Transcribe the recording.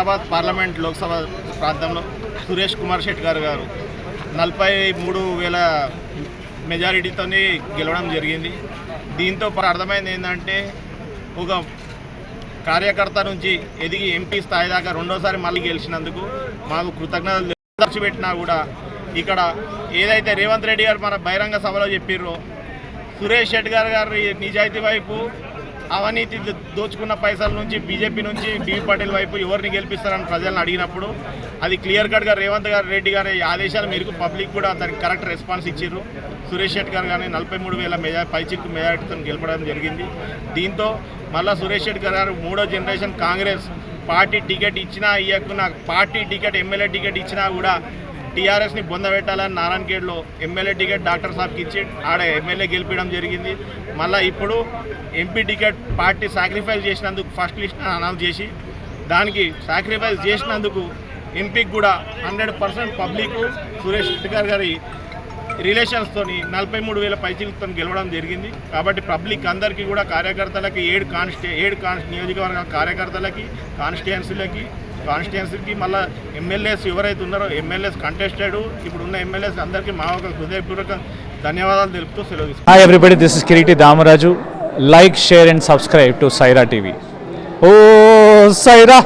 Vikarabad parliament Lok Sabha ప్రాంతంలో సురేష్ కుమార్ శెట్టి గారు 43,000 మెజారిటీతో గెలవడం జరిగింది. దీంతో అర్థమైంది ఏంటంటే ఒక కార్యకర్త నుంచి ఎదిగి ఎంపీ స్థాయి దాకా రెండోసారి మళ్ళీ గెలిచినందుకు మాకు కృతజ్ఞతలు ఖర్చుపెట్టినా కూడా ఇక్కడ ఏదైతే రేవంత్ రెడ్డి గారు మన బహిరంగ సభలో చెప్పిర్రో సురేష్ శెట్టి గారి నిజాయితీ వైపు అవినీతి దోచుకున్న పైసల నుంచి బీజేపీ నుంచి బీవీ పాటిల్ వైపు ఎవరిని గెలిపిస్తారని ప్రజలను అడిగినప్పుడు అది క్లియర్ కట్గా రేవంత్ రెడ్డి గారి ఆదేశాల మేరకు పబ్లిక్ కూడా దానికి కరెక్ట్ రెస్పాన్స్ ఇచ్చారు. సురేష్ శెట్టి గారు కానీ 43,000 పైచిక్కు మెజారిటీతో గెలపడం జరిగింది. దీంతో మళ్ళీ సురేష్ శెట్టి గారు 3వ జనరేషన్ కాంగ్రెస్ పార్టీ టికెట్ ఇచ్చినా ఇవ్వకున్నా పార్టీ టికెట్ ఎమ్మెల్యే టికెట్ ఇచ్చినా కూడా టీఆర్ఎస్ని బొందబెట్టాలని నారాయణఖేడ్లో ఎమ్మెల్యే టికెట్ డాక్టర్ సాబ్కి ఇచ్చి ఆడ ఎమ్మెల్యే గెలిపించడం జరిగింది. మళ్ళీ ఇప్పుడు ఎంపీ టికెట్ పార్టీ సాక్రిఫైస్ చేసినందుకు ఫస్ట్ లిస్ట్ అనౌన్స్ చేసి దానికి సాక్రిఫైస్ చేసినందుకు ఎంపీకి కూడా 100% పబ్లిక్ సురేష్ శెట్టి గారి రిలేషన్స్తో 43,000 పైచిలతో గెలవడం జరిగింది. కాబట్టి పబ్లిక్ అందరికీ కూడా కార్యకర్తలకి 7 నియోజకవర్గ కార్యకర్తలకి కాన్స్టిట్యున్సీకి మళ్ళీ ఎమ్మెల్యేస్ ఎవరైతే ఉన్నారో ఎమ్మెల్యేస్ కంటెస్టెడ్ ఇప్పుడున్న ఎమ్మెల్యేస్ అందరికీ మా ఒక హృదయపూర్వక ధన్యవాదాలు తెలుపుతూ సెలవు తీసుకుంటాం. Hi everybody, this is Kireeti Damaraju. Like, share and subscribe to Saira TV. ఓ సైరా.